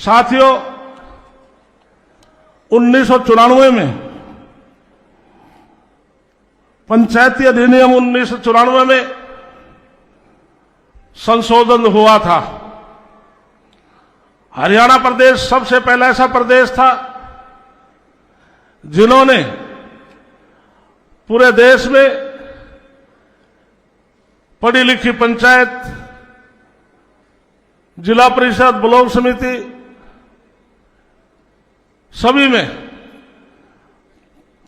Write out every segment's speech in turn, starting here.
साथियों, 1994 में पंचायती अधिनियम 1994 में संशोधन हुआ था। हरियाणा प्रदेश सबसे पहला ऐसा प्रदेश था जिन्होंने पूरे देश में पढ़ी लिखी पंचायत, जिला परिषद, ब्लॉक समिति सभी में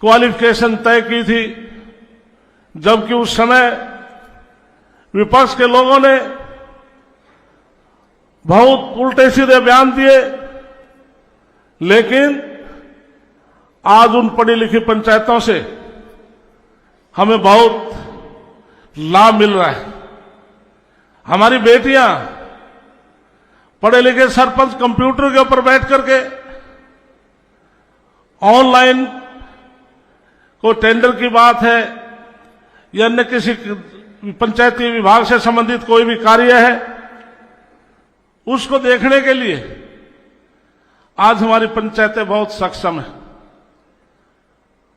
क्वालिफिकेशन तय की थी, जबकि उस समय विपक्ष के लोगों ने बहुत उल्टे सीधे बयान दिए। लेकिन आज उन पढ़ी लिखी पंचायतों से हमें बहुत लाभ मिल रहा है। हमारी बेटियां पढ़े लिखे सरपंच कंप्यूटर के ऊपर बैठ करके ऑनलाइन को टेंडर की बात है या अन्य किसी पंचायती विभाग से संबंधित कोई भी कार्य है, उसको देखने के लिए आज हमारी पंचायतें बहुत सक्षम है।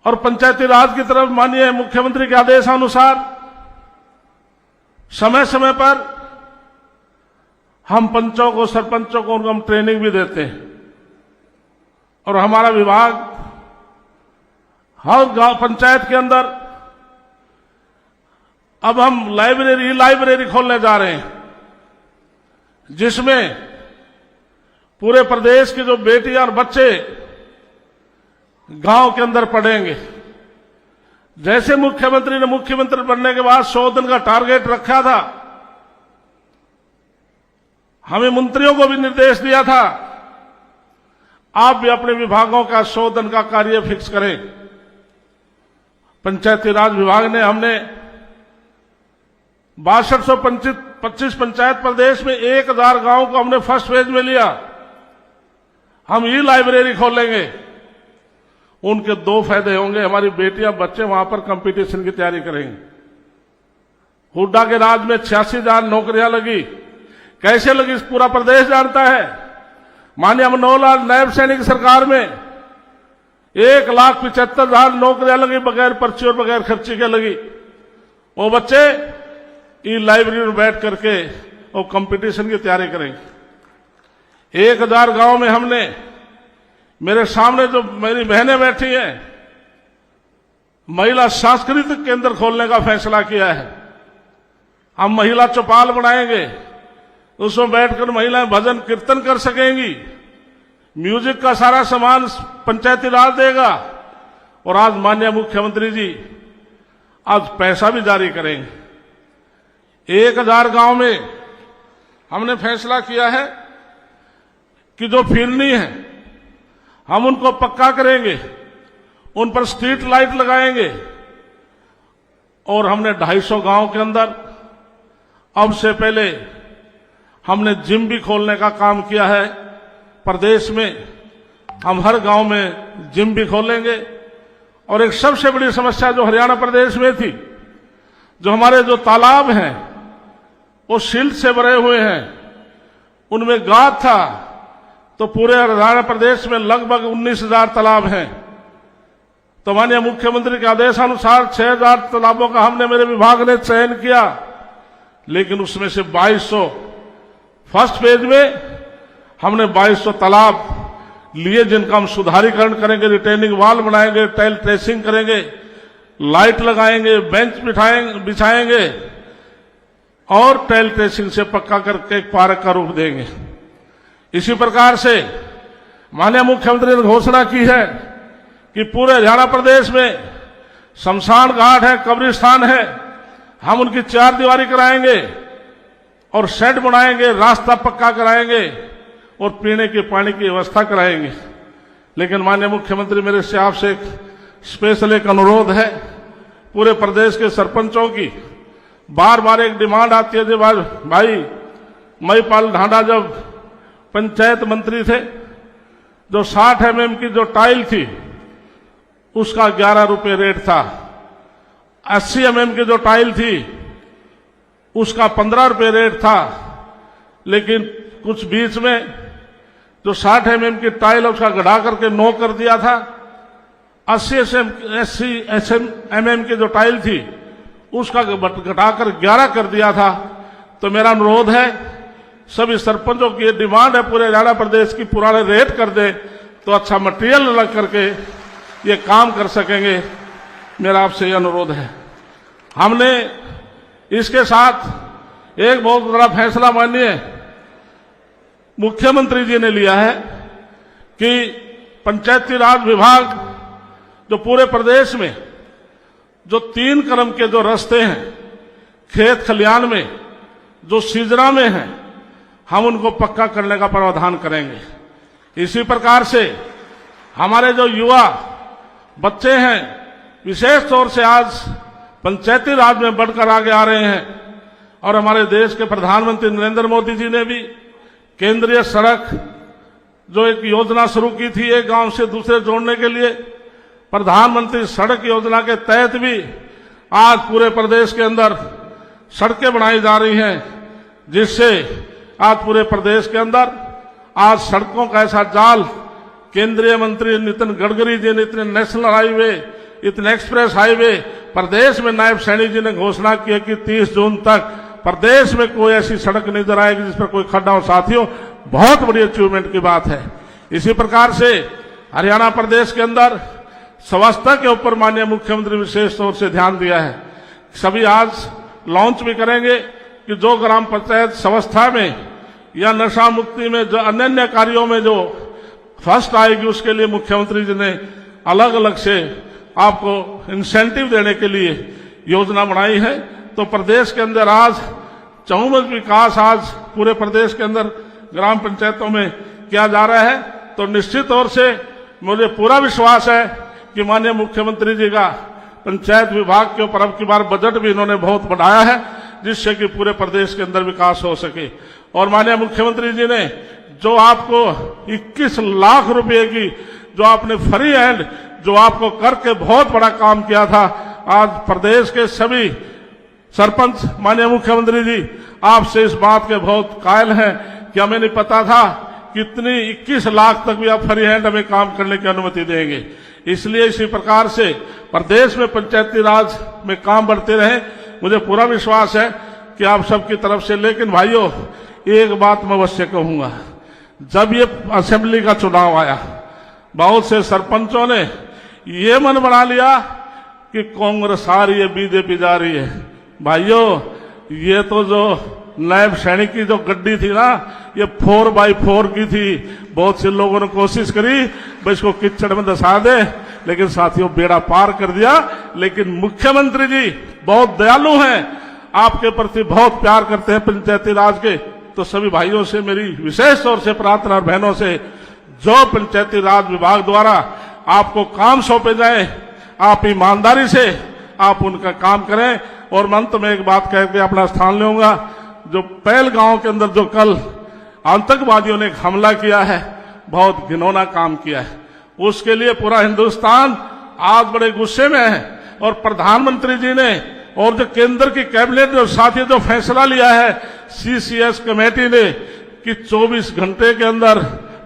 और पंचायती राज की तरफ माननीय मुख्यमंत्री के आदेशानुसार समय समय पर हम पंचों को, सरपंचों को उनको हम ट्रेनिंग भी देते हैं। और हमारा विभाग हर गांव पंचायत के अंदर अब हम लाइब्रेरी खोलने जा रहे हैं, जिसमें पूरे प्रदेश की जो बेटियां और बच्चे गांव के अंदर पढ़ेंगे। जैसे मुख्यमंत्री ने मुख्यमंत्री बनने के बाद 100 दिन का टारगेट रखा था, हमें मंत्रियों को भी निर्देश दिया था, आप भी अपने विभागों का 100 दिन का कार्य फिक्स करें। पंचायती राज विभाग ने हमने 6225 पंचायत प्रदेश में 1000 गांव को हमने फर्स्ट फेज में लिया। हम ये लाइब्रेरी खोलेंगे, उनके 2 फायदे होंगे। हमारी बेटियां बच्चे वहां पर कंपटीशन की तैयारी करेंगे। हुड्डा के राज में 86,000 नौकरियां लगी। कैसे लगी पूरा प्रदेश जानता है। माननीय मनोहर नायब सैनिक सरकार में 1,75,000 नौकरियां लगी, बगैर पर्ची और बगैर खर्ची के लगी। वो बच्चे ई लाइब्रेरी में बैठ करके वो कंपटीशन की तैयारी करेंगे। 1000 गांव में हमने, मेरे सामने जो मेरी बहनें बैठी हैं, महिला सांस्कृतिक केंद्र खोलने का फैसला किया है। हम महिला चौपाल बनाएंगे, उसमें बैठकर महिलाएं भजन कीर्तन कर सकेंगी। म्यूजिक का सारा सामान पंचायती राज देगा। और आज माननीय मुख्यमंत्री जी आज पैसा भी जारी करेंगे। 1000 गांव में हमने फैसला किया है कि जो फिरनी है हम उनको पक्का करेंगे, उन पर स्ट्रीट लाइट लगाएंगे। और हमने 250 गांव के अंदर अब से पहले हमने जिम भी खोलने का काम किया है। प्रदेश में हम हर गांव में जिम भी खोलेंगे। और एक सबसे बड़ी समस्या जो हरियाणा प्रदेश में थी, जो हमारे जो तालाब हैं वो सिल्ट से भरे हुए हैं, उनमें गाद था। तो पूरे हरियाणा प्रदेश में लगभग 19,000 तालाब हैं। तो माननीय मुख्यमंत्री के आदेशानुसार 6,000 तालाबों का हमने, मेरे विभाग ने चयन किया। लेकिन उसमें से 2200 फर्स्ट फेज में हमने 2200 तालाब लिए, जिनका हम सुधारीकरण करेंगे, रिटेनिंग वाल बनाएंगे, टाइल ट्रेसिंग करेंगे, लाइट लगाएंगे, बेंच बिछाएंगे और टाइल ट्रेसिंग से पक्का करके एक पार्क का रूप देंगे। इसी प्रकार से माननीय मुख्यमंत्री ने घोषणा की है कि पूरे हरियाणा प्रदेश में शमशान घाट है, कब्रिस्तान है, हम उनकी 4 दीवारी कराएंगे और शेड बनाएंगे, रास्ता पक्का कराएंगे और पीने के पानी की व्यवस्था कराएंगे। लेकिन माननीय मुख्यमंत्री, मेरे से आपसे एक स्पेशल एक अनुरोध है। पूरे प्रदेश के सरपंचों की बार बार एक डिमांड आती है। जब भाई महिपाल ढांडा जब पंचायत मंत्री थे, जो 60 mm की जो टाइल थी उसका 11 रुपये रेट था। 80 mm की जो टाइल थी उसका 15 रुपये रेट था। लेकिन कुछ बीच में जो 60 mm की टाइल उसका गढ़ा करके 9 कर दिया था, 80 mm की जो टाइल थी उसका घटाकर 11 कर दिया था। तो मेरा अनुरोध है, सभी सरपंचों की ये डिमांड है पूरे हरियाणा प्रदेश की, पुराने रेट कर दे तो अच्छा मटेरियल लग करके ये काम कर सकेंगे। मेरा आपसे ये अनुरोध है। हमने इसके साथ एक बहुत बड़ा फैसला माननीय मुख्यमंत्री जी ने लिया है कि पंचायती राज विभाग जो पूरे प्रदेश में जो 3 क्रम के जो रास्ते हैं खेत खलियान में जो सीजरा में हैं, हम उनको पक्का करने का प्रावधान करेंगे। इसी प्रकार से हमारे जो युवा बच्चे हैं विशेष तौर से आज पंचायती राज में बढ़कर आगे आ रहे हैं, और हमारे देश के प्रधानमंत्री नरेंद्र मोदी जी ने भी केंद्रीय सड़क जो एक योजना शुरू की थी एक गांव से दूसरे जोड़ने के लिए, प्रधानमंत्री सड़क योजना के तहत भी आज पूरे प्रदेश के अंदर सड़कें बनाई जा रही हैं, जिससे आज पूरे प्रदेश के अंदर आज सड़कों का ऐसा जाल केंद्रीय मंत्री नितिन गडकरी जी ने इतने नेशनल हाईवे, इतने एक्सप्रेस हाईवे प्रदेश में नायब सैनी जी ने घोषणा की है कि 30 जून तक प्रदेश में कोई ऐसी सड़क नहीं नजर आएगी जिस पर कोई खड्डा हो। साथियों, बहुत बड़ी अचीवमेंट की बात है। इसी प्रकार से हरियाणा प्रदेश के अंदर स्वच्छता के ऊपर माननीय मुख्यमंत्री विशेष तौर से ध्यान दिया है। सभी आज लॉन्च भी करेंगे कि जो ग्राम पंचायत स्वच्छता में या नशा मुक्ति में जो अन्य कार्यों में जो फर्स्ट आएगी उसके लिए मुख्यमंत्री जी ने अलग अलग से आपको इंसेंटिव देने के लिए योजना बनाई है। तो प्रदेश के अंदर आज चहुमुख विकास आज पूरे प्रदेश के अंदर ग्राम पंचायतों में किया जा रहा है। तो निश्चित तौर से मुझे पूरा विश्वास है कि माननीय मुख्यमंत्री जी का पंचायत विभाग के ऊपर अब की बार बजट भी इन्होंने बहुत बढ़ाया है, जिससे कि पूरे प्रदेश के अंदर विकास हो सके। और माननीय मुख्यमंत्री जी ने जो आपको 21 लाख रुपए की जो आपने फ्री हैंड जो आपको करके बहुत बड़ा काम किया था, आज प्रदेश के सभी सरपंच माननीय मुख्यमंत्री जी आपसे इस बात के बहुत कायल हैं कि हमें नहीं पता था कि इतनी 21 लाख तक भी आप फ्री हैंड हमें काम करने की अनुमति देंगे। इसलिए इसी प्रकार से प्रदेश में पंचायती राज में काम बढ़ते रहे। मुझे पूरा विश्वास है कि आप सबकी तरफ से। लेकिन भाइयों, एक बात मैं अवश्य कहूंगा, जब ये असेंबली का चुनाव आया बहुत से सरपंचों ने ये मन बना लिया कि कांग्रेस आ रही है, बीजेपी जा रही है। भाइयों, ये तो जो नायब सैनिक की जो गड्डी थी ना, ये 4x4 की थी। बहुत से लोगों ने कोशिश करी भाई इसको कीचड़ में धंसा दे, लेकिन साथियों बेड़ा पार कर दिया। लेकिन मुख्यमंत्री जी बहुत दयालु हैं, आपके प्रति बहुत प्यार करते हैं पंचायती राज के। तो सभी भाइयों से मेरी विशेष तौर से प्रार्थना और बहनों से, जो पंचायती राज विभाग द्वारा आपको काम सौंपे जाए, आप ईमानदारी से आप उनका काम करें। और मैं अंत में एक बात कह के अपना स्थान लूंगा, जो पहलगांव के अंदर जो कल आतंकवादियों ने हमला किया है, बहुत घिनौना काम किया है, उसके लिए पूरा हिंदुस्तान आज बड़े गुस्से में है। और प्रधानमंत्री जी ने और जो केंद्र की कैबिनेट ने साथ ही जो फैसला लिया है सीसीएस कमेटी ने कि 24 घंटे के अंदर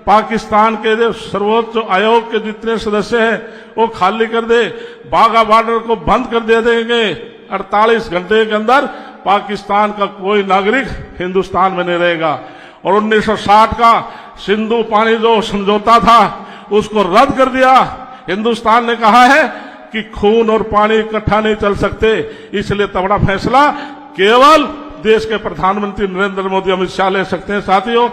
पाकिस्तान के जो सर्वोच्च आयोग के जितने सदस्य हैं वो खाली कर दे, बाघा बॉर्डर को बंद कर दे देंगे। 48 घंटे के अंदर पाकिस्तान का कोई नागरिक हिंदुस्तान में नहीं रहेगा। और 1960 का सिंधु पानी जो समझौता था उसको रद्द कर दिया। हिंदुस्तान ने कहा है कि खून और पानी इकट्ठा नहीं चल सकते, इसलिए तगड़ा फैसला केवल देश के प्रधानमंत्री नरेंद्र मोदी अमित शाह ले सकते हैं। साथियों,